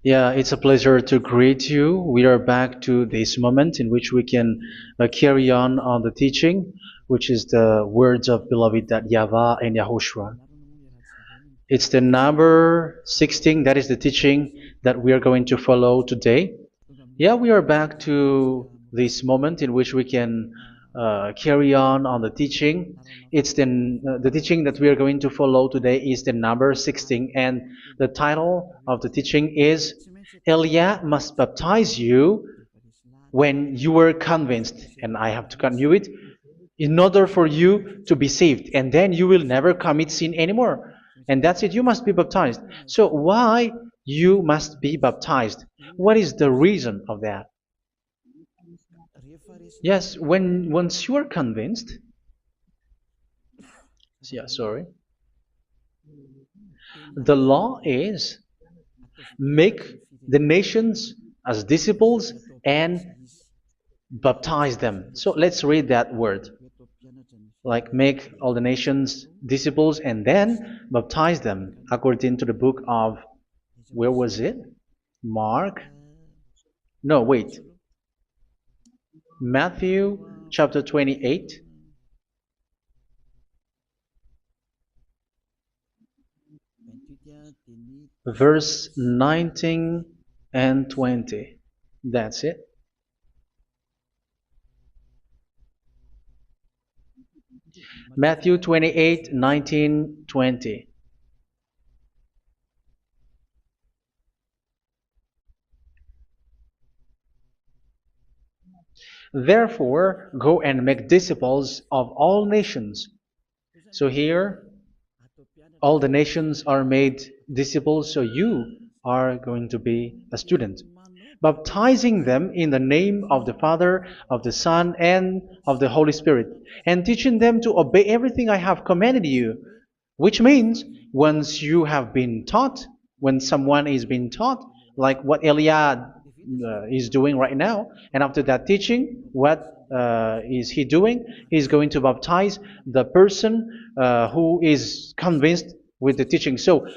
Yeah, it's a pleasure to greet you. We are back to this moment in which we can carry on the teaching, which is the words of beloved that YAHVAH and YAHOSHUA. It's the number 16, that is the teaching that we are going to follow today. Yeah, we are back to this moment in which we can carry on the teaching. It's the teaching that we are going to follow today is the number 16, and the title of the teaching is Elia must baptize you when you were convinced, and I have to continue it, in order for you to be saved, and then you will never commit sin anymore. And that's it, you must be baptized. So why you must be baptized? What is the reason of that? Yes, when once you are convinced, yeah, sorry, the law is make the nations as disciples and baptize them. So let's read that word. Like make all the nations disciples and then baptize them according to the book of, where was it? Mark? No, wait. Matthew chapter 28. Verse 19 and 20. That's it. Matthew 28, 19, 20. Therefore, go and make disciples of all nations. So here, all the nations are made disciples, so you are going to be a student. Baptizing them in the name of the Father, of the Son, and of the Holy Spirit, and teaching them to obey everything I have commanded you. Which means, once you have been taught, when someone is being taught, like what Elia is doing right now, and after that teaching, what is he doing? He's going to baptize the person who is convinced with the teaching. So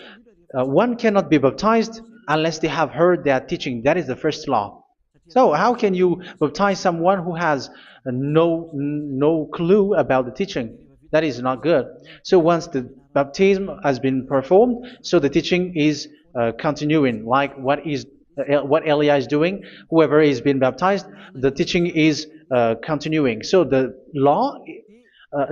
one cannot be baptized unless they have heard that teaching. That is the first law. So how can you baptize someone who has no clue about the teaching? That is not good. So once the baptism has been performed, so the teaching is continuing. Like what Elia is doing, whoever is being baptized, the teaching is continuing. So the law,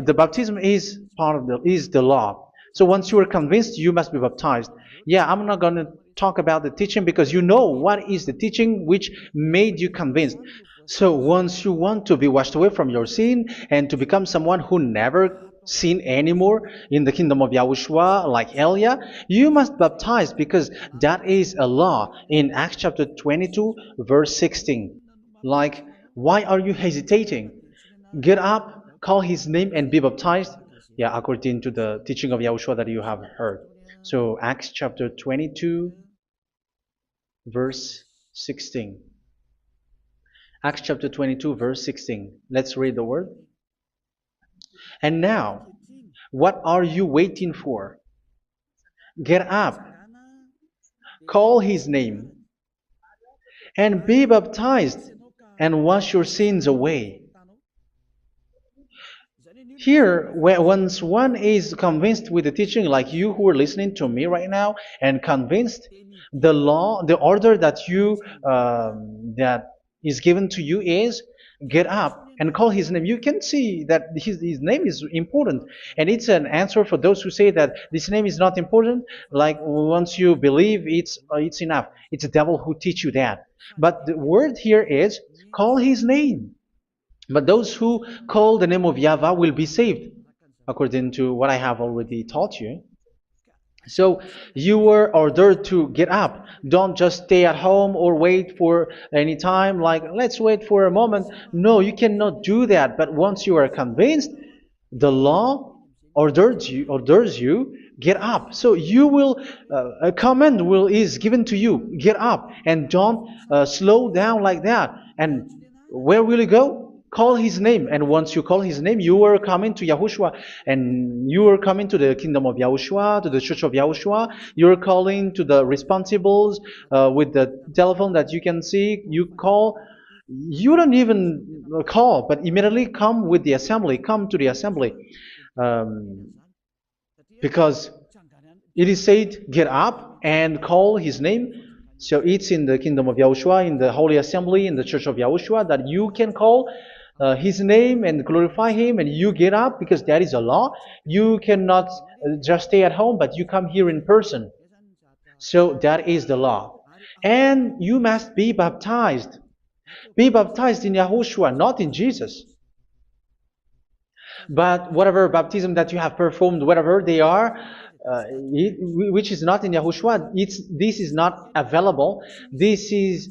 the baptism is part of the law. So once you are convinced, you must be baptized. Yeah, I'm not going to talk about the teaching because you know what is the teaching which made you convinced. So once you want to be washed away from your sin and to become someone who never sin anymore in the kingdom of Yahushua, like Elia, you must baptize because that is a law in Acts chapter 22, verse 16. Like, why are you hesitating? Get up, call his name, and be baptized. Yeah, according to the teaching of Yahushua that you have heard. So Acts chapter 22, verse 16. Acts chapter 22, verse 16. Let's read the word. And now, what are you waiting for? Get up, call his name, and be baptized, and wash your sins away. Here, once one is convinced with the teaching, like you who are listening to me right now, and convinced, the law, the order that that is given to you is get up and call his name. You can see that his name is important, and it's an answer for those who say that this name is not important. Like once you believe, it's enough. It's the devil who teach you that. But the word here is call his name. But those who call the name of YAHVAH will be saved, according to what I have already taught you. So you were ordered to get up. Don't just stay at home or wait for any time, like let's wait for a moment. No, you cannot do that. But once you are convinced, the law orders you get up. So you will a command is given to you, get up, and don't slow down like that. And where will you go? call his name. And once you call his name, you are coming to Yahushua. And you are coming to the kingdom of Yahushua, to the church of Yahushua. You're calling to the responsibles with the telephone that you can see. You call. You don't even call, but immediately come with the assembly. Come to the assembly. Um, because it is said, get up and call his name. So it's in the kingdom of Yahushua, in the holy assembly, in the church of Yahushua, that you can call his name and glorify him, and you get up, because that is a law. You cannot just stay at home, but you come here in person. So that is the law. And you must be baptized. Be baptized in Yahushua, not in Jesus. But whatever baptism that you have performed, whatever they are, which is not in Yahushua, this is not available. This is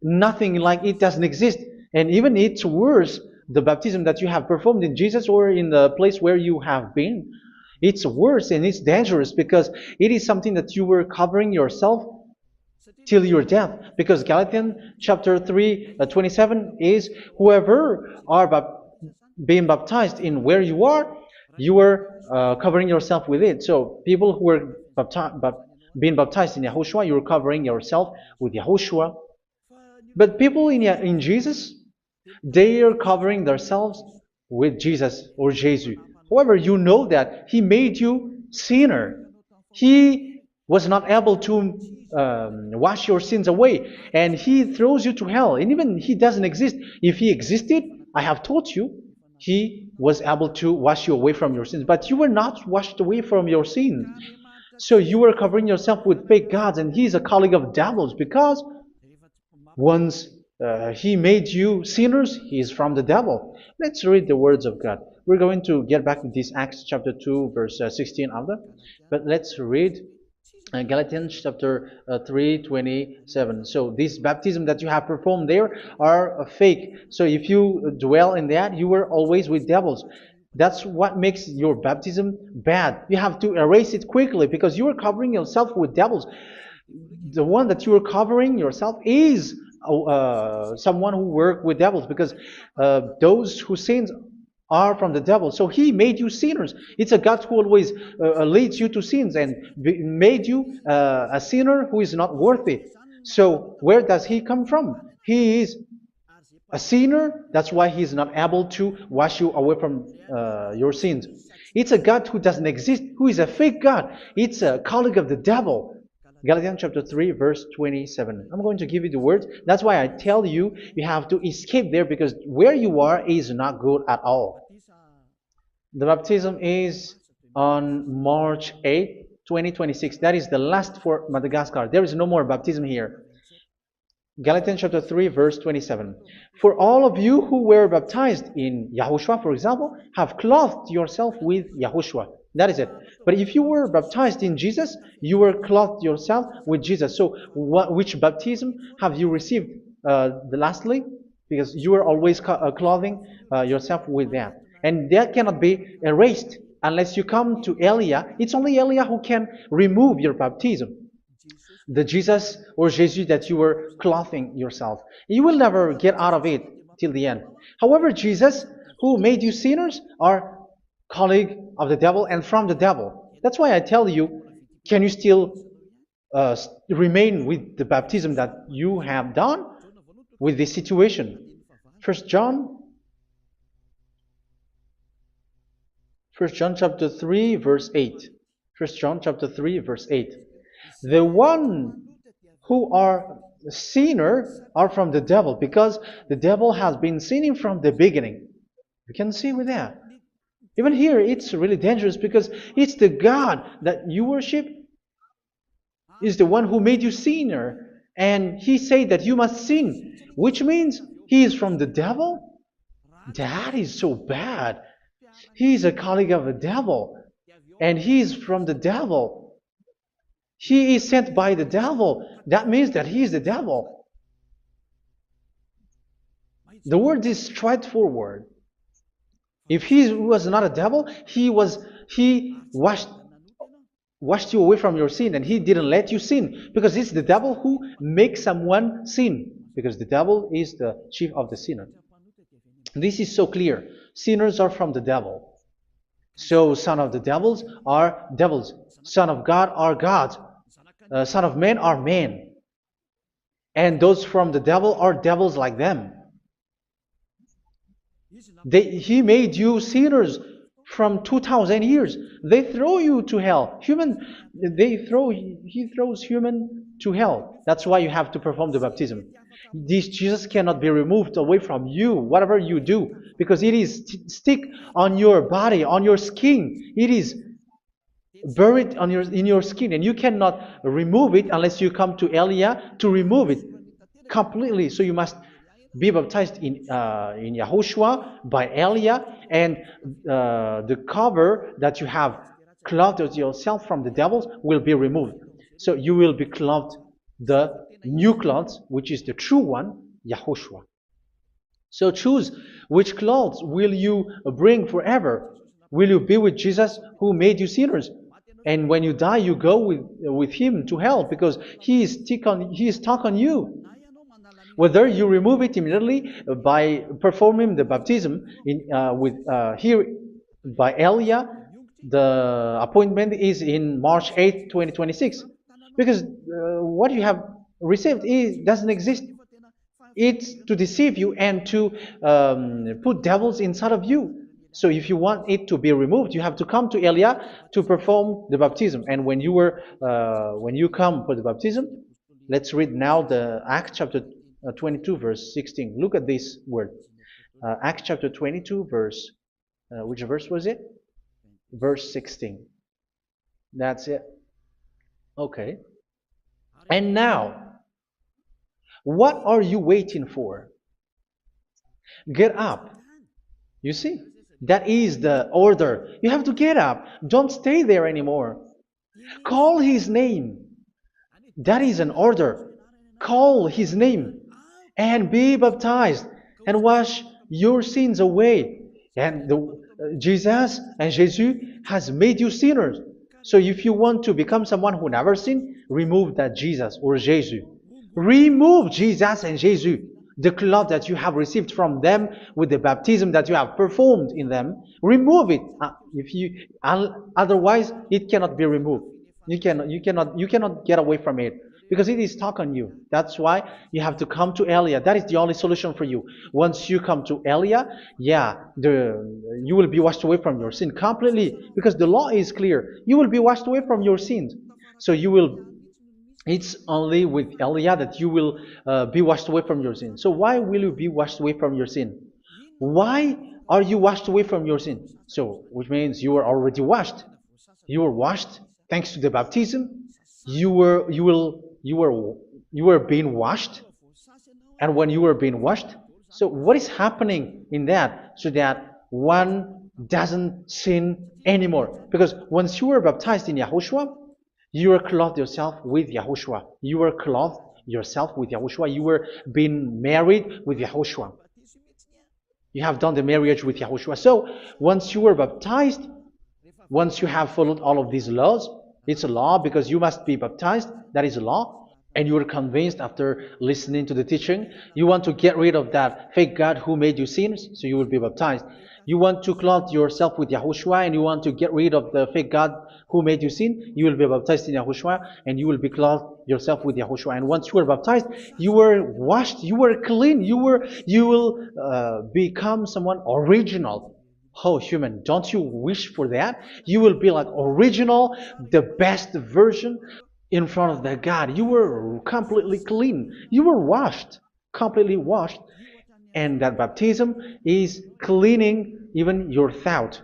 nothing, like it doesn't exist. And even it's worse, the baptism that you have performed in Jesus or in the place where you have been. It's worse and it's dangerous, because it is something that you were covering yourself till your death. Because Galatians chapter 3, 27 is, whoever are being baptized in where you are covering yourself with it. So people who were being baptized in Yahushua, you're covering yourself with Yahushua. But people in Jesus, they are covering themselves with Jesus or Jesus. However, you know that he made you sinner. He was not able to wash your sins away, and he throws you to hell. And even he doesn't exist. If he existed, I have taught you, he was able to wash you away from your sins. But you were not washed away from your sins. So you were covering yourself with fake gods, and he is a colleague of devils, because once he made you sinners, he is from the devil. Let's read the words of God. We're going to get back to this Acts chapter 2, verse 16 after. But let's read Galatians chapter 3, 27. So this baptism that you have performed there are fake. So if you dwell in that, you were always with devils. That's what makes your baptism bad. You have to erase it quickly, because you are covering yourself with devils. The one that you are covering yourself is someone who works with devils, because those who sin are from the devil. So he made you sinners. It's a God who always leads you to sins, and made you a sinner who is not worthy. So where does he come from? He is a sinner. That's why he is not able to wash you away from your sins. It's a God who doesn't exist, who is a fake God. It's a colleague of the devil. Galatians chapter 3, verse 27. I'm going to give you the words. That's why I tell you, you have to escape there, because where you are is not good at all. The baptism is on March 8, 2026. That is the last for Madagascar. There is no more baptism here. Galatians chapter 3, verse 27. For all of you who were baptized in Yahushua, for example, have clothed yourself with Yahushua. That is it. But if you were baptized in Jesus, you were clothed yourself with Jesus. So which baptism have you received lastly? Because you are always clothing yourself with that. And that cannot be erased unless you come to Eliah. It's only Eliah who can remove your baptism. The Jesus or Jesus that you were clothing yourself. You will never get out of it till the end. However, Jesus, who made you sinners, are colleague of the devil and from the devil. That's why I tell you, can you still remain with the baptism that you have done with this situation? First John chapter 3, verse 8. First John chapter 3, verse 8. The one who are sinner are from the devil, because the devil has been sinning from the beginning. You can see with that. Even here, it's really dangerous, because it's the God that you worship is the one who made you sinner. And he said that you must sin, which means he is from the devil. That is so bad. He is a colleague of the devil. And he is from the devil. He is sent by the devil. That means that he is the devil. The word is straightforward. If he was not a devil, he washed you away from your sin, and he didn't let you sin, because it's the devil who makes someone sin, because the devil is the chief of the sinner. This is so clear. Sinners are from the devil. So son of the devils are devils. Son of God are gods. Son of men are men. And those from the devil are devils like them. He made you sinners from 2,000 years. They throw you to hell. He throws human to hell. That's why you have to perform the baptism. This Jesus cannot be removed away from you, whatever you do, because it is stick on your body, on your skin. It is buried in your skin, and you cannot remove it unless you come to Elia to remove it completely. So you must be baptized in YAHOSHUA by Elia, and the cover that you have clothed yourself from the devils will be removed. So you will be clothed the new clothes, which is the true one, YAHOSHUA. So choose which clothes will you bring forever. Will you be with Jesus who made you sinners? And when you die, you go with him to hell because he is stuck on you. Whether you remove it immediately by performing the baptism here by Elia, the appointment is in March 8, 2026. Because what you have received doesn't exist. It's to deceive you and to put devils inside of you. So if you want it to be removed, you have to come to Elia to perform the baptism. And when you come for the baptism, let's read now the Acts chapter 22 verse 16. Look at this word. Acts chapter 22 verse, which verse was it? Verse 16. That's it. Okay. And now, what are you waiting for? Get up. You see, that is the order. You have to get up. Don't stay there anymore. Call his name. That is an order. Call his name and be baptized and wash your sins away. And Jesus has made you sinners. So if you want to become someone who never sinned, remove that Jesus or Jesus. Remove Jesus and Jesus, the cloth that you have received from them with the baptism that you have performed in them. Remove it. Otherwise, it cannot be removed. You cannot get away from it because it is stuck on you. That's why you have to come to Elia. That is the only solution for you. Once you come to Elia, you will be washed away from your sin completely because the law is clear. You will be washed away from your sins. So it's only with Elia that you will be washed away from your sin. So why will you be washed away from your sin? Why are you washed away from your sin? So, which means you are already washed. You were washed thanks to the baptism. You were being washed, and when you were being washed, so what is happening in that? So that one doesn't sin anymore. Because once you were baptized in YAHOSHUA, you were clothed yourself with YAHOSHUA. You were clothed yourself with YAHOSHUA. You were being married with YAHOSHUA. You have done the marriage with YAHOSHUA. So once you were baptized, once you have followed all of these laws, it's a law because you must be baptized. That is a law. And you are convinced after listening to the teaching, you want to get rid of that fake God who made you sinners, so you will be baptized. You want to clothe yourself with YAHOSHUA and you want to get rid of the fake God who made you sin, you will be baptized in YAHOSHUA and you will be clothed yourself with YAHOSHUA. And once you are baptized, you were washed, you were clean, you will become someone original. Oh, human, don't you wish for that? You will be like original, the best version in front of the God. You were completely clean. You were washed, completely washed. And that baptism is cleaning even your thought.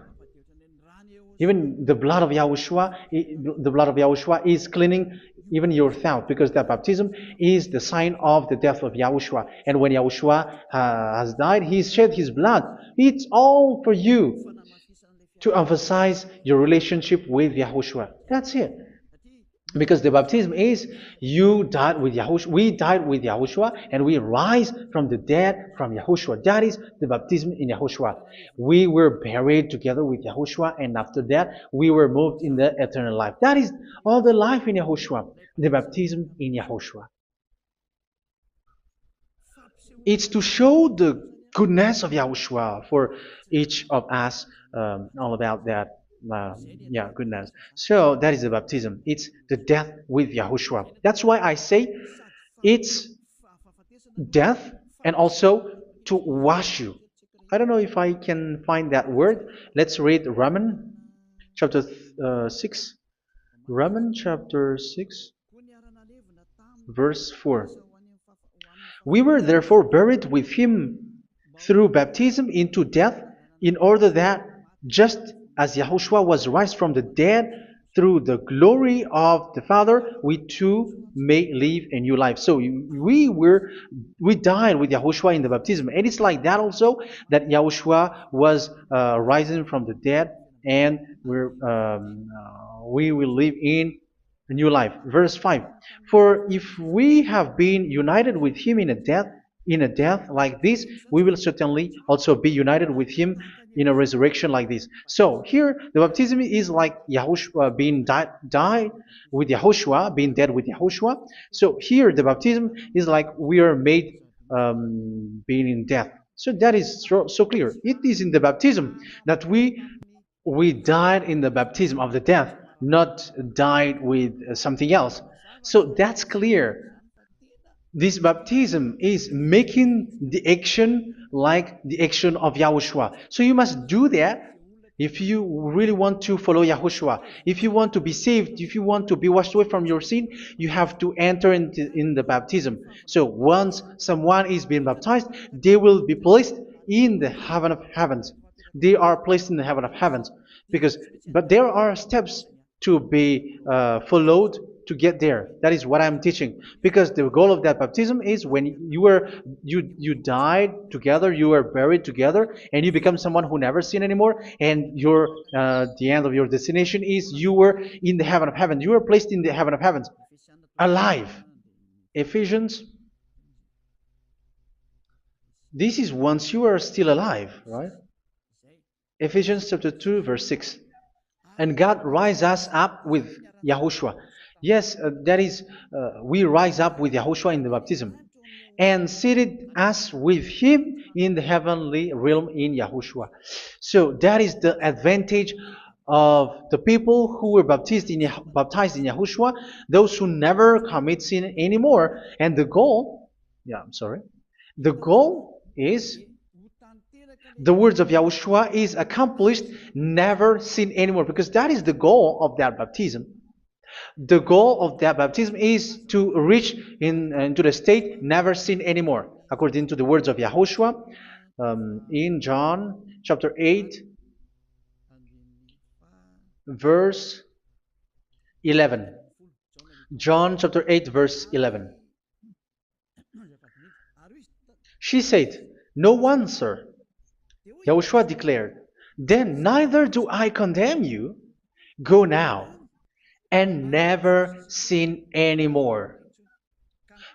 Even the blood of YAHOSHUA is cleaning even your thought, because that baptism is the sign of the death of YAHOSHUA. And when YAHOSHUA has died, he shed his blood. It's all for you to emphasize your relationship with YAHOSHUA. That's it. Because the baptism is you died with YAHOSHUA, we died with YAHOSHUA, and we rise from the dead from YAHOSHUA. That is the baptism in YAHOSHUA. We were buried together with YAHOSHUA, and after that we were moved in the eternal life. That is all the life in YAHOSHUA, the baptism in YAHOSHUA. It's to show the goodness of Yahushua for each of us, all about that. Uh, yeah, goodness. So that is the baptism. It's the death with Yahushua. That's why I say it's death and also to wash you. I don't know if I can find that word. Let's read Romans chapter 6. Romans chapter 6, verse 4. We were therefore buried with him through baptism into death, in order that, just as Yahushua was raised from the dead through the glory of the Father, we too may live a new life. So we died with Yahushua in the baptism, and it's like that also that Yahushua was rising from the dead, and we will live in a new life. Verse 5. For if we have been united with him in a death like this, we will certainly also be united with him in a resurrection like this. So here the baptism is like Yahushua being died with Yahushua, being dead with Yahushua. So here the baptism is like we are made being in death. So that is so clear. It is in the baptism that we died in the baptism of the death, not died with something else. So that's clear. This baptism is making the action like the action of Yahushua. So you must do that if you really want to follow Yahushua. If you want to be saved, if you want to be washed away from your sin, you have to enter in the baptism. So once someone is being baptized, they will be placed in the heaven of heavens. They are placed in the heaven of heavens, but there are steps to be followed to get there. That is what I'm teaching, because the goal of that baptism is when you died together, you were buried together, and you become someone who never sin anymore, and your the end of your destination is you were in the heaven of heaven. You were placed in the heaven of heavens, alive. Ephesians. This is once you are still alive, right? Ephesians chapter 2, verse 6. And God rise us up with Yahushua. Yes, that is, we rise up with Yahushua in the baptism. And seated us with him in the heavenly realm in Yahushua. So that is the advantage of the people who were baptized in Yahushua, those who never commit sin anymore. And the goal, the goal is the words of Yahushua is accomplished, never sin anymore, because that is the goal of that baptism. The goal of that baptism is to reach into the state never sin anymore, according to the words of Yahushua in John chapter 8, verse 11. John chapter 8, verse 11. She said, "No one, sir." Yahushua declared, "Then neither do I condemn you. Go now and never sin anymore."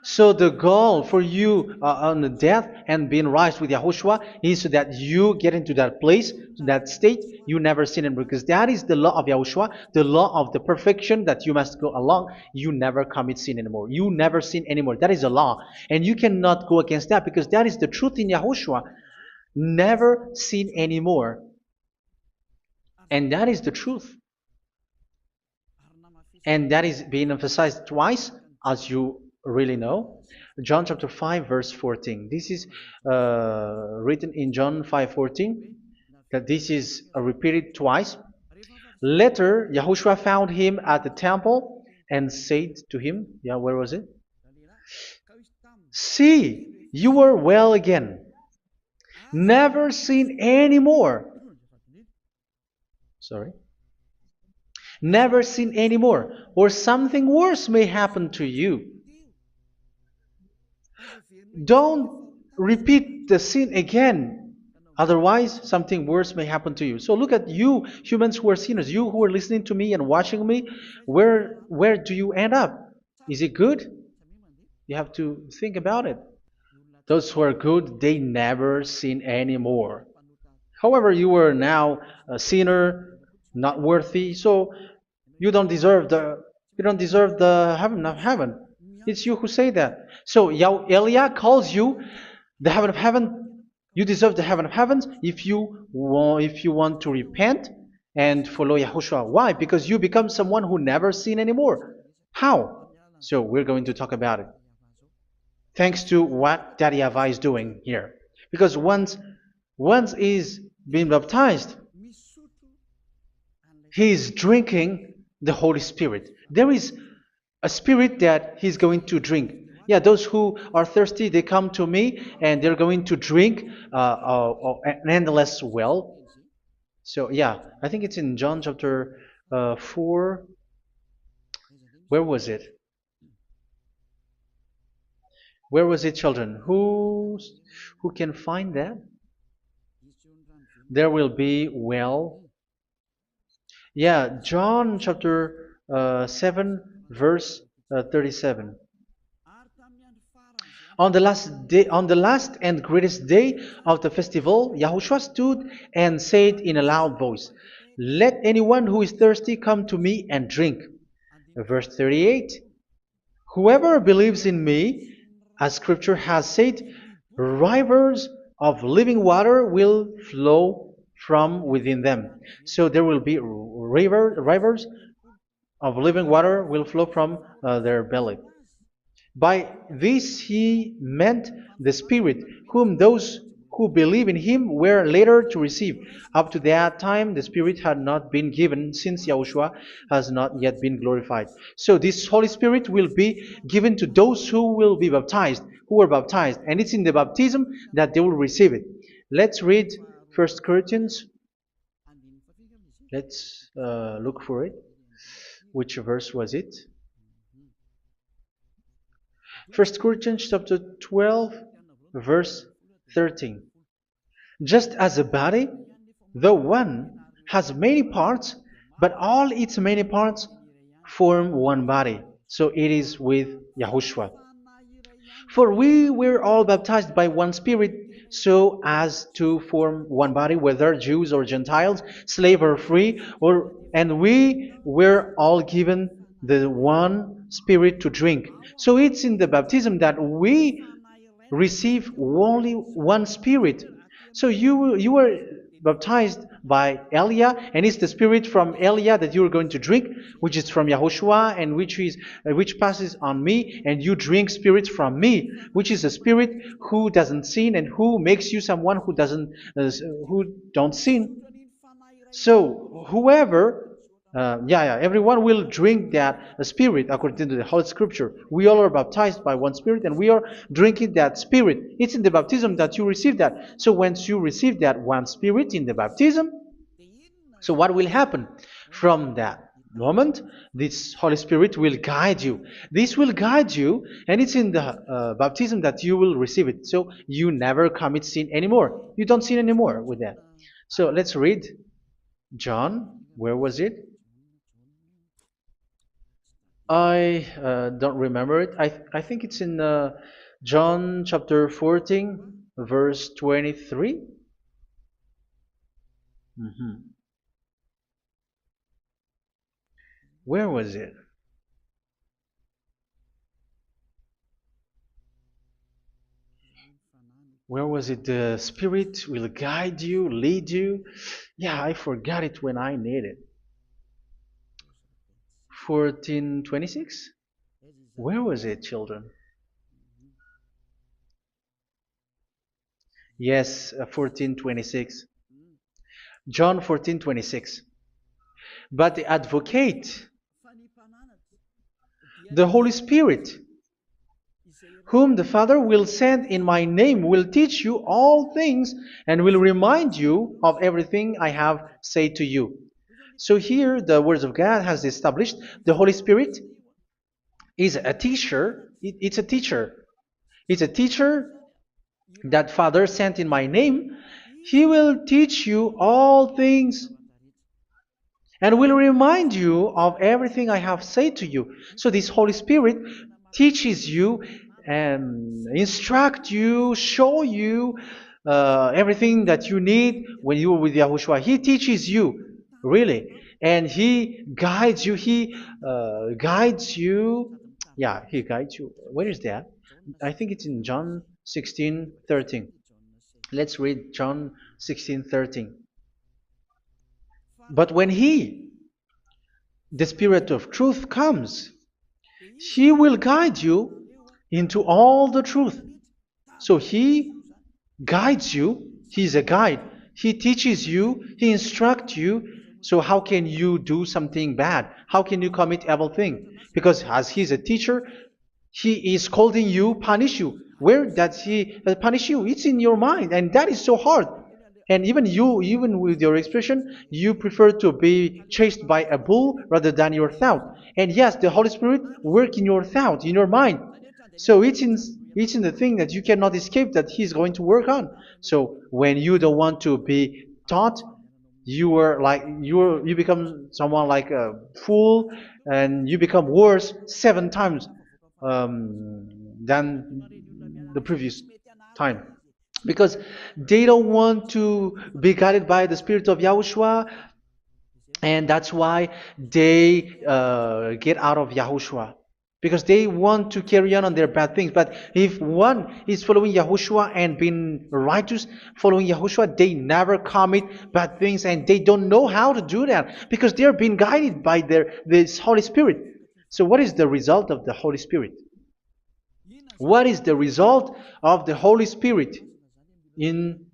So the goal for you on the death and being raised with Yahushua is so that you get into that place, to that state, you never sin anymore. Because that is the law of Yahushua, the law of the perfection that you must go along. You never commit sin anymore. You never sin anymore. That is a law. And you cannot go against that, because that is the truth in Yahushua. Never sin anymore. And that is the truth. And that is being emphasized twice, as you really know. John chapter 5, verse 14. This is written in John 5:14, that this is repeated twice. Later, Yahushua found him at the temple and said to him, where was it? "See, you are well again. Never sin anymore." Never sin anymore, or something worse may happen to you. Don't repeat the sin again. Otherwise, something worse may happen to you. So look at you, humans who are sinners, you who are listening to me and watching me. Where do you end up? Is it good? You have to think about it. Those who are good, they never sin anymore. However, you are now a sinner, not worthy, so you don't deserve the heaven of heaven. It's you who say that. So Eliah calls you the heaven of heaven You deserve the heaven of heavens if you want to repent and follow Yahushua. Why? Because you become someone who never sin anymore. How? So we're going to talk about it. Thanks to what Daddy YAHVAH is doing here. Because once he's been baptized, he's drinking the Holy Spirit. There is a spirit that he's going to drink. Yeah, those who are thirsty, they come to me and they're going to drink an endless well. So yeah, I think it's in John chapter 4. Where was it? Where was it, children? Who can find that? There will be well. Yeah, John chapter 7, verse 37. On the last and greatest day of the festival, Yahushua stood and said in a loud voice, "Let anyone who is thirsty come to me and drink." Verse 38, "Whoever believes in me, as Scripture has said, rivers of living water will flow from within them." So there will be rivers of living water will flow from their belly. By this he meant the Spirit, whom those who believe in him were later to receive. Up to that time, the Spirit had not been given, since Yahushua has not yet been glorified. So this Holy Spirit will be given to those who will be baptized, who were baptized, and it's in the baptism that they will receive it. Let's read 1 Corinthians. Let's look for it. Which verse was it? 1 Corinthians chapter 12, verse 13. Just as a body, though one, has many parts, but all its many parts form one body. So it is with Yahushua. For we were all baptized by one Spirit, so as to form one body, whether Jews or Gentiles, slave or free, and we were all given the one Spirit to drink. So it's in the baptism that we receive only one Spirit. So you were baptized by Elia, and it's the Spirit from Elia that you are going to drink, which is from Yahushua, and which passes on me, and you drink Spirit from me, which is a Spirit who doesn't sin and who makes you someone who don't sin. So everyone will drink that Spirit according to the Holy Scripture. We all are baptized by one Spirit, and we are drinking that Spirit. It's in the baptism that you receive that. So once you receive that one Spirit in the baptism, so what will happen? From that moment, this Holy Spirit will guide you. This will guide you, and it's in the baptism that you will receive it. So you never commit sin anymore. You don't sin anymore with that. So let's read John. Where was it? I don't remember it. I think it's in John chapter 14, verse 23. Where was it? Where was it? The Spirit will guide you, lead you. Yeah, I forgot it when I need it. 14:26? Where was it, children? Yes, 14:26. John 14:26. But the advocate, the Holy Spirit, whom the Father will send in my name, will teach you all things and will remind you of everything I have said to you. So here the words of God has established the Holy Spirit is a teacher. It's a teacher. It's a teacher that Father sent in my name. He will teach you all things and will remind you of everything I have said to you. So this Holy Spirit teaches you and instruct you, show you everything that you need when you are with Yahushua. He teaches you, really, and He guides you. He guides you. Yeah, He guides you. Where is that? I think it's in John 16:13. Let's read John 16:13. But when He, the Spirit of truth, comes, He will guide you into all the truth. So He guides you. He's a guide. He teaches you. He instructs you. So how can you do something bad? How can you commit evil thing? Because as He's a teacher, He is scolding you, punish you. Where does He punish you? It's in your mind, and that is so hard. And even you, even with your expression, you prefer to be chased by a bull rather than your thought. And yes, the Holy Spirit work in your thought, in your mind. So it's in the thing that you cannot escape that He's going to work on. So when you don't want to be taught, you become someone like a fool, and you become worse 7 times than the previous time, because they don't want to be guided by the Spirit of Yahushua, and that's why they get out of Yahushua, because they want to carry on their bad things. But if one is following Yahushua and being righteous, following Yahushua, they never commit bad things, and they don't know how to do that because they're being guided by this Holy Spirit. So what is the result of the Holy Spirit? What is the result of the Holy Spirit in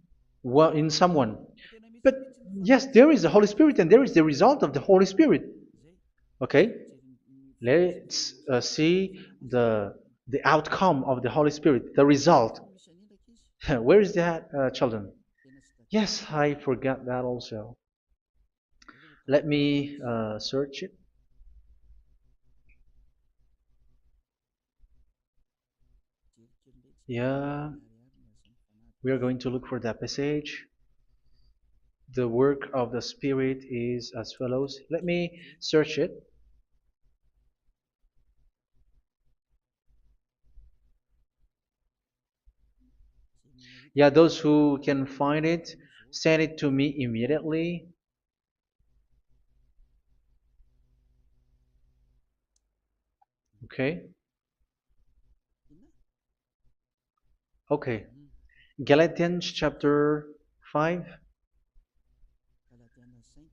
in someone? But yes, there is the Holy Spirit, and there is the result of the Holy Spirit. Okay, let's see the outcome of the Holy Spirit, the result. Where is that, children? Yes, I forgot that also. Let me search it. Yeah, we are going to look for that passage. The work of the Spirit is as follows. Let me search it. Yeah, those who can find it, send it to me immediately. Okay. Okay. Galatians chapter 5.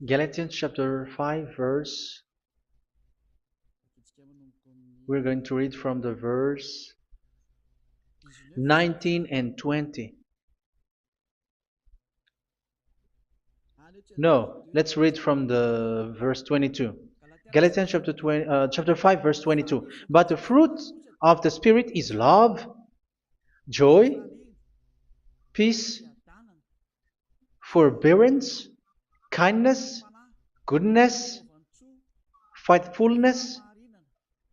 Galatians chapter 5 verse. We're going to read from the verse 19 and 20. No, let's read from the verse 22. Galatians chapter 5 verse 22. But the fruit of the Spirit is love, joy, peace, forbearance, kindness, goodness, faithfulness.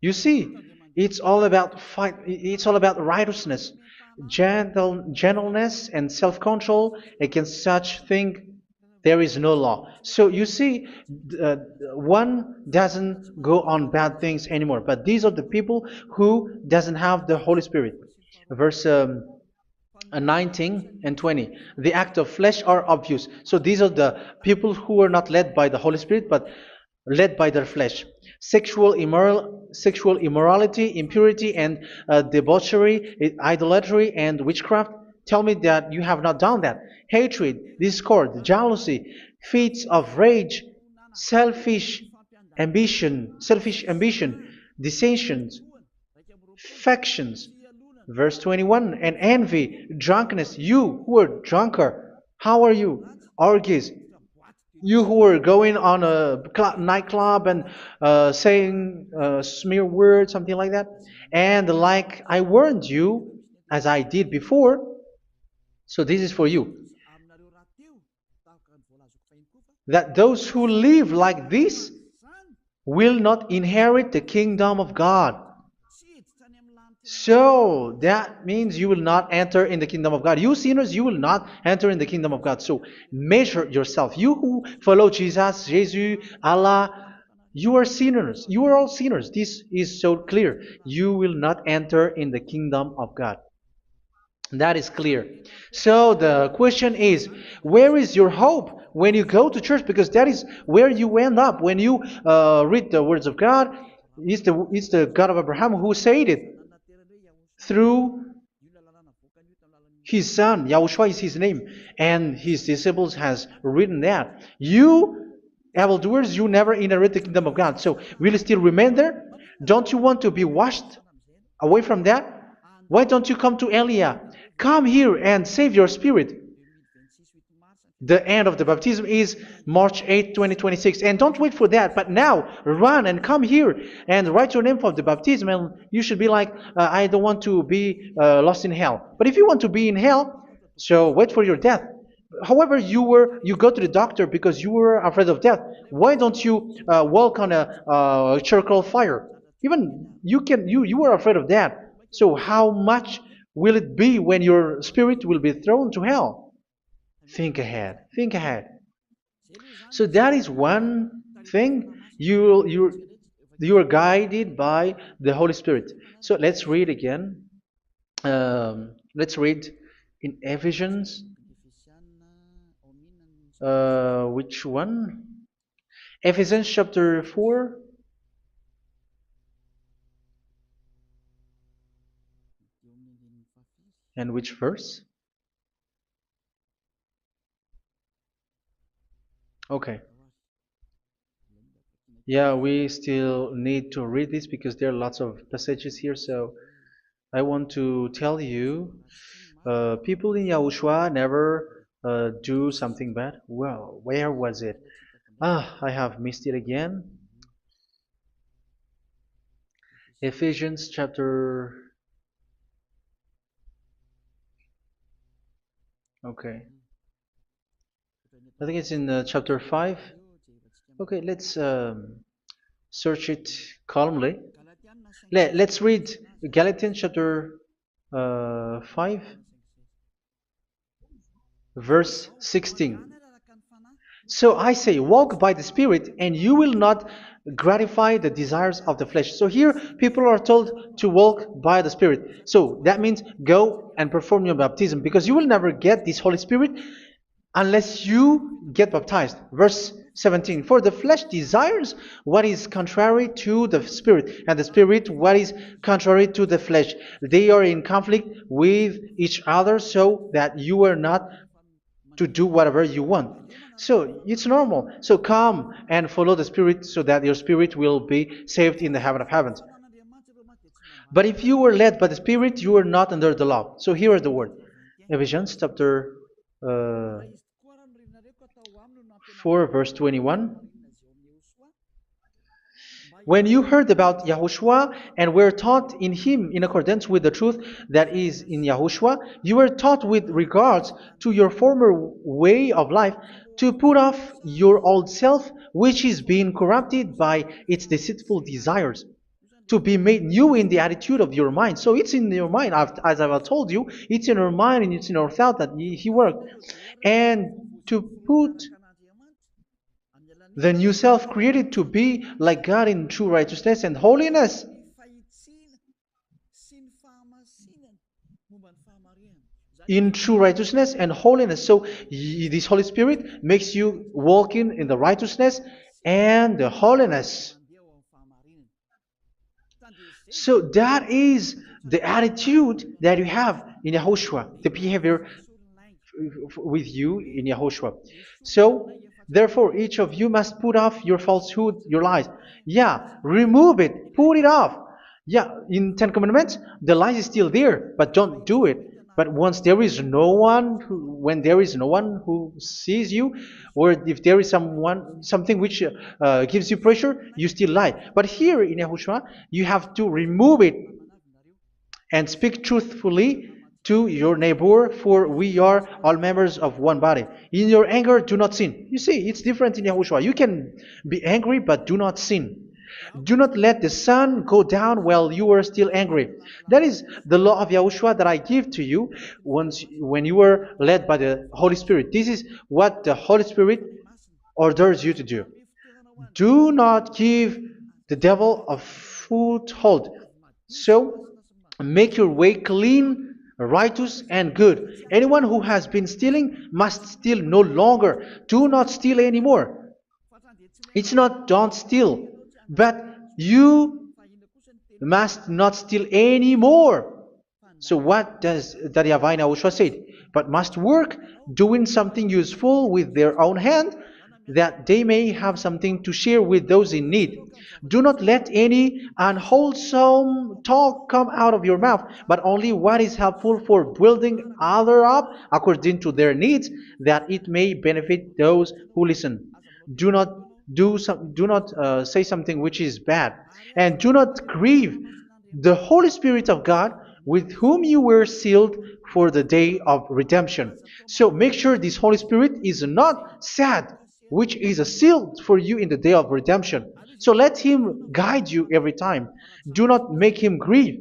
You see, it's all about righteousness, gentleness, and self-control. Against such thing there is no law. So you see, one doesn't go on bad things anymore. But these are the people who doesn't have the Holy Spirit. Verse 19 and 20. The act of flesh are obvious. So these are the people who are not led by the Holy Spirit, but led by their flesh. Sexual immorality, impurity, and debauchery, idolatry, and witchcraft. Tell me that you have not done that. Hatred, discord, jealousy, fits of rage, selfish ambition, dissensions, factions. Verse 21, and envy, drunkenness. You who are drunkard, how are you? Orgies. You who are going on a nightclub and saying smear words, something like that. And like I warned you, as I did before, so this is for you, that those who live like this will not inherit the kingdom of God. So that means you will not enter in the kingdom of God. You sinners, you will not enter in the kingdom of God. So measure yourself. You who follow Jesus, Allah, you are sinners. You are all sinners. This is so clear. You will not enter in the kingdom of God. That is clear. So the question is, where is your hope when you go to church? Because that is where you end up. When you read the words of God, it's the God of Abraham who said it. Through His son, Yahushua is his name, and his disciples has written that. You evildoers, you never inherit the kingdom of God. So will you still remain there? Don't you want to be washed away from that? Why don't you come to Elia? Come here and save your spirit. The end of the baptism is March 8th, 2026. And don't wait for that, but now run and come here and write your name for the baptism. And you should be like, I don't want to be lost in hell. But if you want to be in hell, so wait for your death. However, you go to the doctor because you were afraid of death. Why don't you walk on a charcoal fire? Even you were afraid of that. So how much will it be when your spirit will be thrown to hell? Think ahead. Think ahead. So that is one thing. You are guided by the Holy Spirit. So let's read again. Let's read in Ephesians. Which one? Ephesians chapter 4. And which verse? Okay. Yeah, we still need to read this because there are lots of passages here. So I want to tell you, people in Yahushua never do something bad. Well, where was it? I have missed it again. Ephesians chapter. Okay. I think it's in chapter 5. Okay, let's search it calmly. Let's read Galatians chapter 5, verse 16. So I say, walk by the Spirit, and you will not gratify the desires of the flesh. So here, people are told to walk by the Spirit. So that means go and perform your baptism, because you will never get this Holy Spirit unless you get baptized. Verse 17. For the flesh desires what is contrary to the Spirit, and the Spirit what is contrary to the flesh. They are in conflict with each other, so that you are not to do whatever you want. So it's normal. So come and follow the Spirit so that your spirit will be saved in the heaven of heavens. But if you were led by the Spirit, you are not under the law. So here is the word. Ephesians chapter 4 verse 21. When you heard about Yahushua and were taught in him in accordance with the truth that is in Yahushua, you were taught with regards to your former way of life to put off your old self, which is being corrupted by its deceitful desires, to be made new in the attitude of your mind. So it's in your mind, as I've told you, it's in your mind and it's in your thought that he worked. And to put the new self created to be like God in true righteousness and holiness. In true righteousness and holiness. So this Holy Spirit makes you walking in the righteousness and the holiness. So that is the attitude that you have in Yahushua, the behavior with you in Yahushua. So therefore, each of you must put off your falsehood, your lies. Yeah, remove it, put it off. Yeah, in Ten Commandments, the lies is still there, but don't do it. But once there is no one, when there is no one who sees you, or if there is something which gives you pressure, you still lie. But here in Yahushua, you have to remove it and speak truthfully to your neighbor, for we are all members of one body. In your anger, do not sin. You see, it's different in Yahushua. You can be angry, but do not sin. Do not let the sun go down while you are still angry. That is the law of Yahushua that I give to you when you were led by the Holy Spirit. This is what the Holy Spirit orders you to do. Do not give the devil a foothold. So, make your way clean, righteous, and good. Anyone who has been stealing must steal no longer. Do not steal anymore. It's not don't steal, but you must not steal anymore. So what does Daddy Yahweh Yahushua say? But must work doing something useful with their own hand, that they may have something to share with those in need. Do not let any unwholesome talk come out of your mouth, but only what is helpful for building other up according to their needs, that it may benefit those who listen. Do not do not say something which is bad, and do not grieve the Holy Spirit of God, with whom you were sealed for the day of redemption. So make sure this Holy Spirit is not sad, which is a seal for you in the day of redemption. So let Him guide you every time. Do not make Him grieve.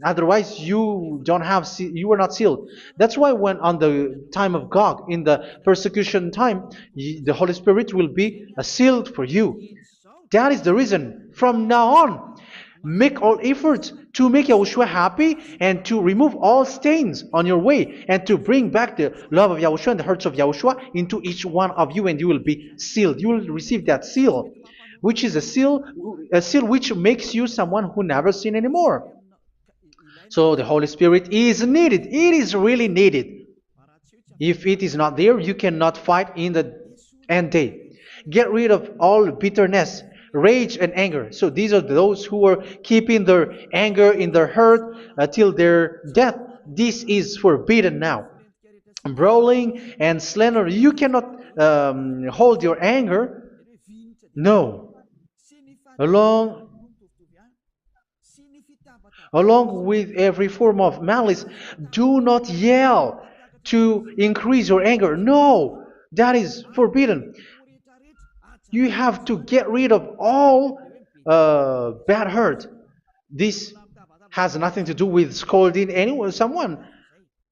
Otherwise, you don't have you are not sealed. That's why when on the time of God, in the persecution time, the Holy Spirit will be a sealed for you. That is the reason. From now on, make all efforts to make Yahushua happy and to remove all stains on your way and to bring back the love of Yahushua and the hearts of Yahushua into each one of you, and you will be sealed. You will receive that seal, which is a seal which makes you someone who never sin anymore. So the Holy Spirit is needed. It is really needed. If it is not there, you cannot fight in the end day. Get rid of all bitterness, rage, and anger. So these are those who are keeping their anger in their heart till their death. This is forbidden now. Brawling and slander. You cannot hold your anger. No. Along Along with every form of malice, do not yell to increase your anger. No, that is forbidden. You have to get rid of all bad hurt. This has nothing to do with scolding anyone, someone.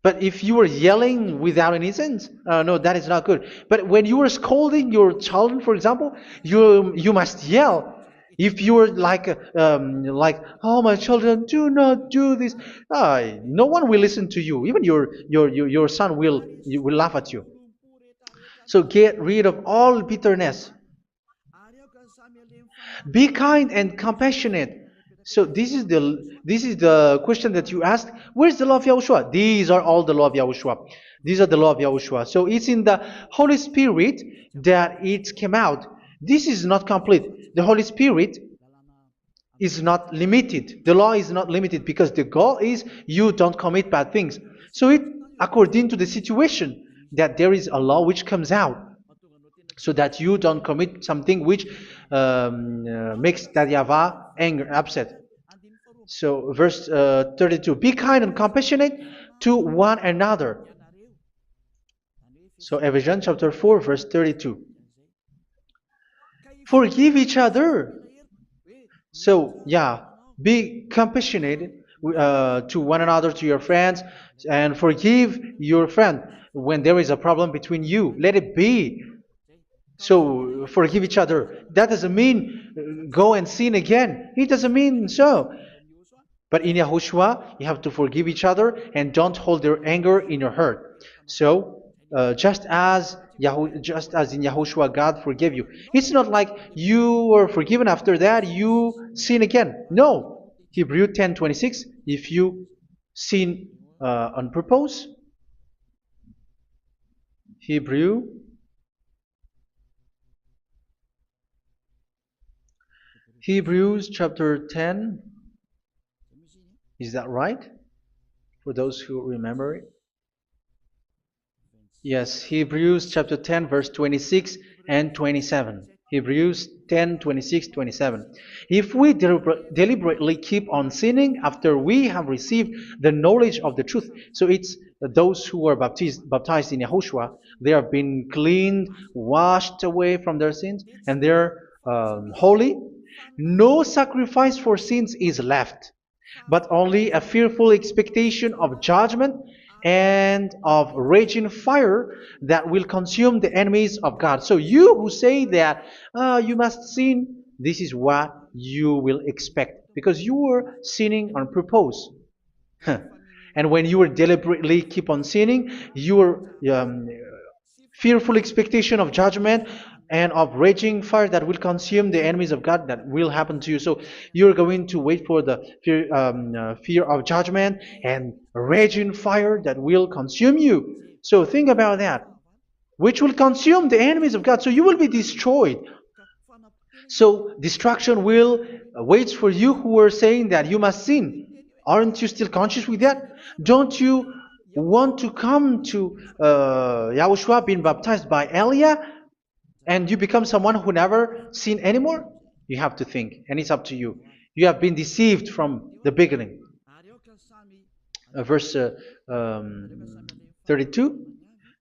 But if you are yelling without any sense, no, that is not good. But when you are scolding your children, for example, you must yell. If you are like, oh my children, do not do this, no one will listen to you. Even your son will laugh at you. So get rid of all bitterness. Be kind and compassionate. So this is the question that you asked. Where's the law of Yahushua? These are all the law of Yahushua. These are the law of Yahushua. So it's in the Holy Spirit that it came out. This is not complete. The Holy Spirit is not limited. The law is not limited because the goal is you don't commit bad things. So it according to the situation that there is a law which comes out, so that you don't commit something which makes that YAHVAH anger, upset. So verse 32, be kind and compassionate to one another. So Ephesians chapter 4 verse 32. Forgive each other. So yeah, be compassionate to one another, to your friends, and forgive your friend when there is a problem between you. Let it be. So forgive each other. That doesn't mean go and sin again. It doesn't mean so. But in Yahushua, you have to forgive each other and don't hold their anger in your heart. So just as in Yahushua, God forgave you. It's not like you were forgiven after that you sin again. No. Hebrew 10:26. If you sin on purpose, Hebrews chapter 10. Is that right? For those who remember it? Yes, Hebrews chapter 10, verse 26 and 27. Hebrews 10, 26, 27. If we deliberately keep on sinning after we have received the knowledge of the truth, so it's those who are baptized in Yahushua, they have been cleaned, washed away from their sins, and they're holy. No sacrifice for sins is left, but only a fearful expectation of judgment and of raging fire that will consume the enemies of God. So you who say that you must sin, this is what you will expect, because you were sinning on purpose. And when you will deliberately keep on sinning, you are fearful expectation of judgment and of raging fire that will consume the enemies of God that will happen to you. So you're going to wait for the fear of judgment and raging fire that will consume you. So think about that, which will consume the enemies of God. So you will be destroyed. So destruction will wait for you who are saying that you must sin. Aren't you still conscious with that? Don't you want to come to Yahushua being baptized by Elia and you become someone who never sin anymore? You have to think, and it's up to you. You have been deceived from the beginning. Verse 32.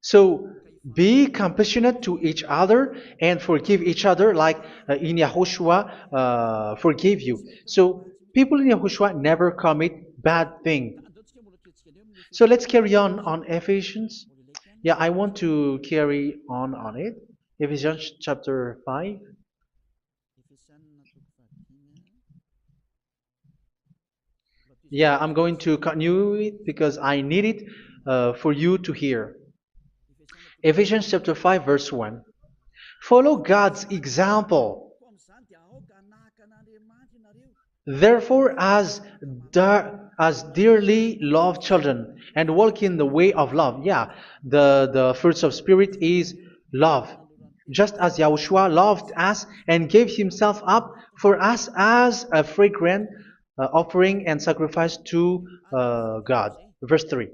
So be compassionate to each other and forgive each other like in Yahushua forgave you. So people in Yahushua never commit bad thing. So let's carry on Ephesians. Yeah, I want to carry on it. Ephesians chapter 5. Yeah, I'm going to continue it because I need it for you to hear. Ephesians chapter 5 verse 1. Follow God's example. Therefore, as dearly loved children, and walk in the way of love. Yeah, the fruits of spirit is love. Just as Yahushua loved us and gave himself up for us as a fragrant offering and sacrifice to God. Verse 3.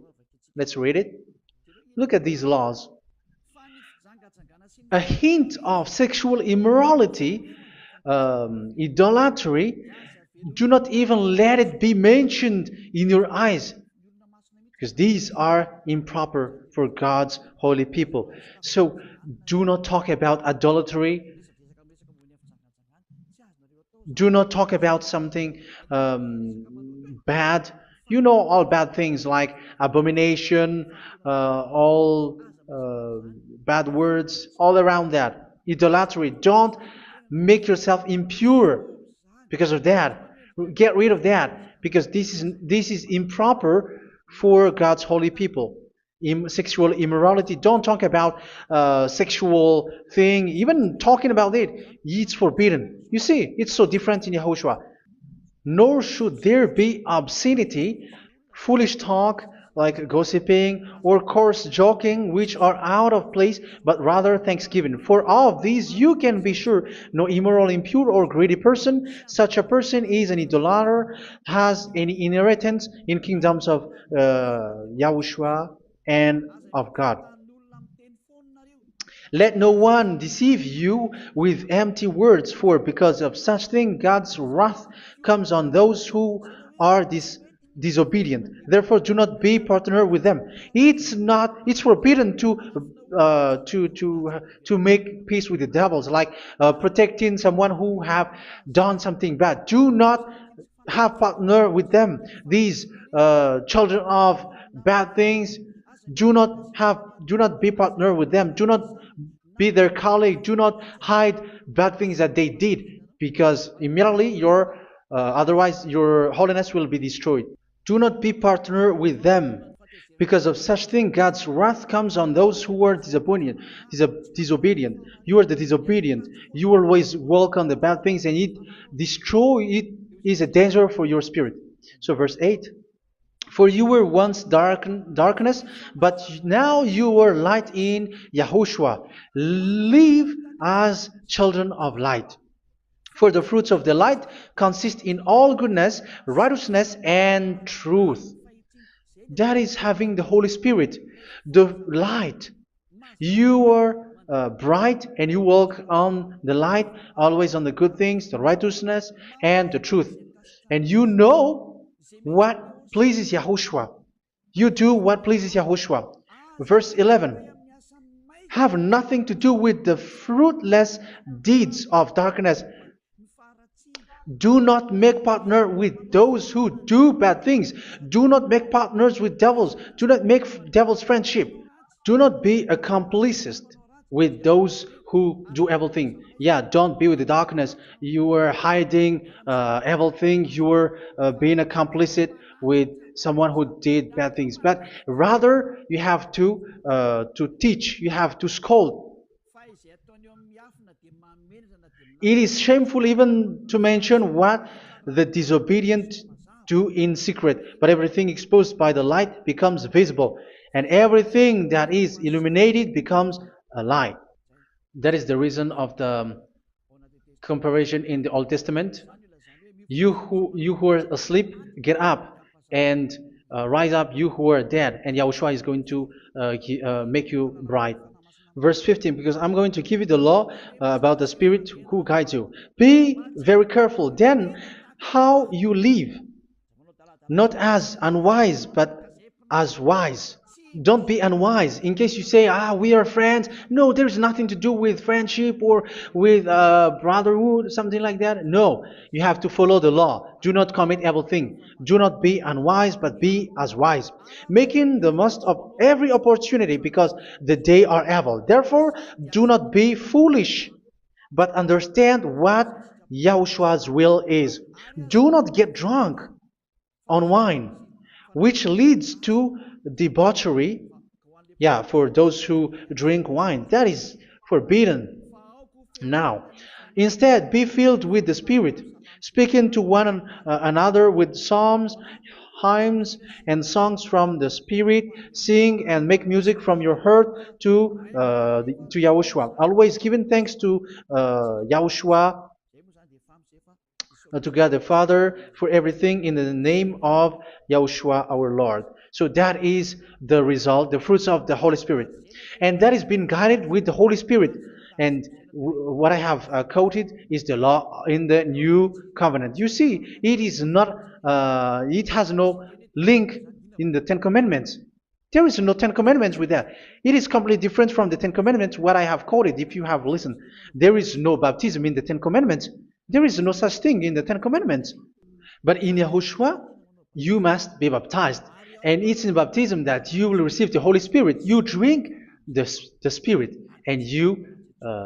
Let's read it. Look at these laws. A hint of sexual immorality, idolatry, do not even let it be mentioned in your eyes, because these are improper for God's holy people. So do not talk about idolatry. Do not talk about something bad. You know all bad things like abomination, all bad words, all around that. Idolatry. Don't make yourself impure because of that. Get rid of that because this is improper for God's holy people. Sexual immorality. Don't talk about sexual thing. Even talking about it's forbidden. You see, it's so different in Yahushua. Nor should there be obscenity, foolish talk like gossiping or coarse joking, which are out of place, but rather thanksgiving. For of these you can be sure: no immoral, impure, or greedy person, such a person is an idolater, has any inheritance in kingdoms of Yahushua and of God. Let no one deceive you with empty words, for because of such thing God's wrath comes on those who are disobedient. Therefore, do not be partner with them. It's forbidden to make peace with the devils, like protecting someone who have done something bad. Do not have partner with them. These children of bad things, do not be partner with them. Do not be their colleague. Do not hide bad things that they did, because immediately otherwise your holiness will be destroyed. Do not be partner with them. Because of such thing, God's wrath comes on those who are disobedient. You are the disobedient. You always walk on the bad things, and it is a danger for your spirit. So verse 8. For you were once darkness, but now you are light in Yahushua. Live as children of light. For the fruits of the light consist in all goodness, righteousness, and truth. That is having the Holy Spirit, the light. You are bright and you walk on the light, always on the good things, the righteousness, and the truth. And you know what pleases Yahushua. You do what pleases Yahushua. Verse 11. Have nothing to do with the fruitless deeds of darkness. Do not make partner with those who do bad things. Do not make partners with devils. Do not make devil's friendship. Do not be accomplices with those who do evil things. Yeah, don't be with the darkness. You are hiding evil things. You are being a complicit with someone who did bad things, but rather you have to teach, you have to scold. It is shameful even to mention what the disobedient do in secret, but everything exposed by the light becomes visible, and everything that is illuminated becomes a light. That is the reason of the comparison in the Old Testament. You who are asleep, get up and rise up, you who are dead, and Yahushua is going to make you bright. Verse 15, because I'm going to give you the law about the Spirit who guides you. Be very careful then how you live, not as unwise, but as wise. Don't be unwise. In case you say, we are friends. No, there's nothing to do with friendship or with brotherhood, something like that. No, you have to follow the law. Do not commit evil thing. Do not be unwise, but be as wise, making the most of every opportunity because the day are evil. Therefore, do not be foolish, but understand what Yahushua's will is. Do not get drunk on wine, which leads to debauchery. Yeah, for those who drink wine, that is forbidden now. Instead, be filled with the Spirit, speaking to one another with psalms, hymns, and songs from the Spirit. Sing and make music from your heart to Yahushua. Always giving thanks to Yahushua, to God the Father for everything in the name of Yahushua our Lord. So that is the result, the fruits of the Holy Spirit. And that is being guided with the Holy Spirit. And what I have quoted is the law in the new covenant. You see, it is not, it has no link in the Ten Commandments. There is no Ten Commandments with that. It is completely different from the Ten Commandments, what I have quoted, if you have listened. There is no baptism in the Ten Commandments. There is no such thing in the Ten Commandments. But in Yahushua, you must be baptized. And it's in baptism that you will receive the Holy Spirit. You drink the Spirit, and you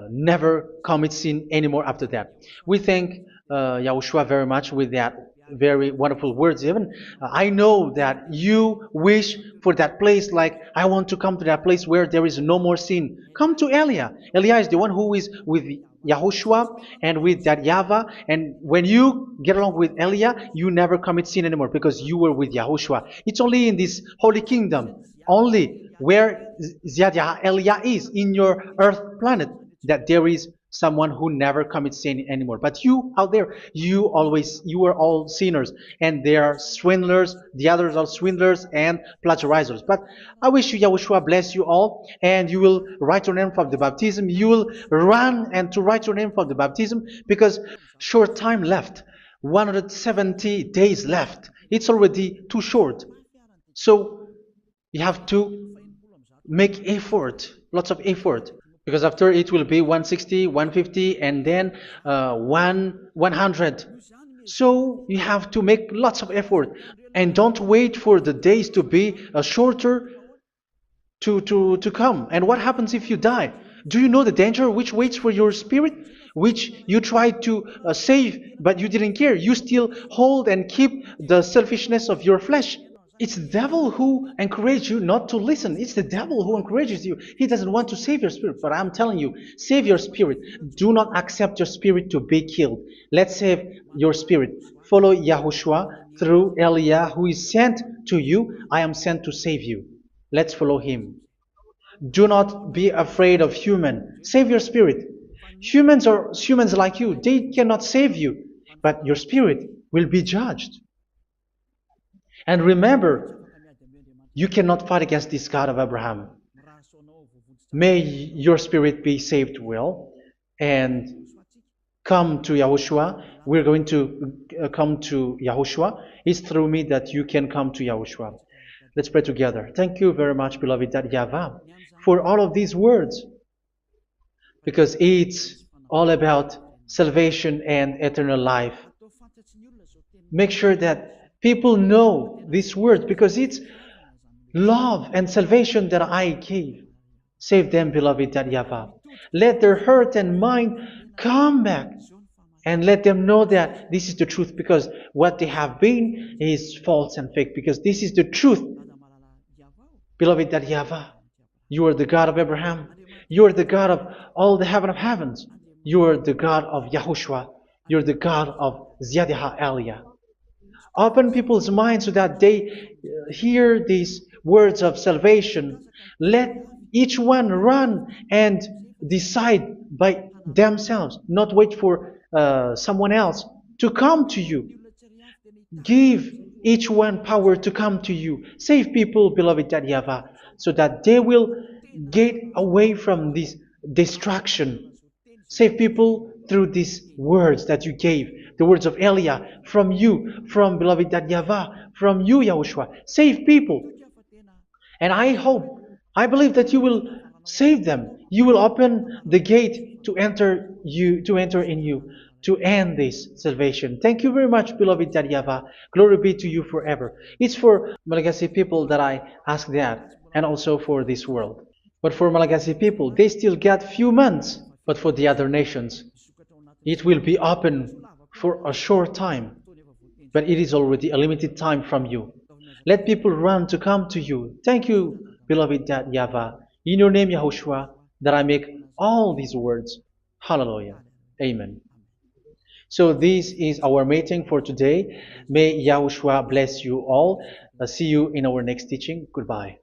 never commit sin anymore after that. We thank Yahushua very much with that very wonderful words. Even I know that you wish for that place, like I want to come to that place where there is no more sin. Come to Elia. Elia is the one who is with Yahushua and with that YAHVAH, and when you get along with Elia, you never commit sin anymore because you were with Yahushua. It's only in this holy kingdom, only where Ziad Elia is in your earth planet, that there is someone who never commits sin anymore. But you out there, you are all sinners, and they are swindlers. The others are swindlers and plagiarizers. But I wish you, Yahushua, bless you all, and you will write your name for the baptism. You will run and to write your name for the baptism, because short time left, 170 days left. It's already too short. So you have to make effort, lots of effort, because after it will be 160, 150, and then 100. So you have to make lots of effort, and don't wait for the days to be shorter to come. And what happens if you die? Do you know the danger which waits for your spirit, which you tried to save, but you didn't care? You still hold and keep the selfishness of your flesh. It's the devil who encourages you not to listen. It's the devil who encourages you. He doesn't want to save your spirit. But I'm telling you, save your spirit. Do not accept your spirit to be killed. Let's save your spirit. Follow Yahushua through Elia, who is sent to you. I am sent to save you. Let's follow him. Do not be afraid of human. Save your spirit. Humans are humans like you. They cannot save you. But your spirit will be judged. And remember, you cannot fight against this God of Abraham. May your spirit be saved well and come to Yahushua. We're going to come to Yahushua. It's through me that you can come to Yahushua. Let's pray together. Thank you very much, beloved YAHVAH, for all of these words, because it's all about salvation and eternal life. Make sure that people know these words, because it's love and salvation that I gave. Save them, beloved YAHVAH. Let their heart and mind come back and let them know that this is the truth, because what they have been is false and fake, because this is the truth. Beloved, that YAHVAH, you are the God of Abraham, you are the God of all the heaven of heavens, you are the God of YAHOSHUA, you are the God of Ziyadha Aliyah. Open people's minds so that they hear these words of salvation. Let each one run and decide by themselves, not wait for someone else to come to you. Give each one power to come to you. Save people, beloved YAHVAH, so that they will get away from this distraction. Save people through these words that you gave, the words of Elia, from you, from beloved YAHVAH, from you, Yahushua. Save people. And I hope, I believe that you will save them. You will open the gate to enter in you, to end this salvation. Thank you very much, beloved YAHVAH. Glory be to you forever. It's for Malagasy people that I ask that, and also for this world. But for Malagasy people, they still get few months. But for the other nations, it will be open for a short time. But it is already a limited time from you. Let people run to come to you. Thank you, beloved YAHVAH. In your name, Yahushua, that I make all these words. Hallelujah. Amen. So this is our meeting for today. May Yahushua bless you all. See you in our next teaching. Goodbye.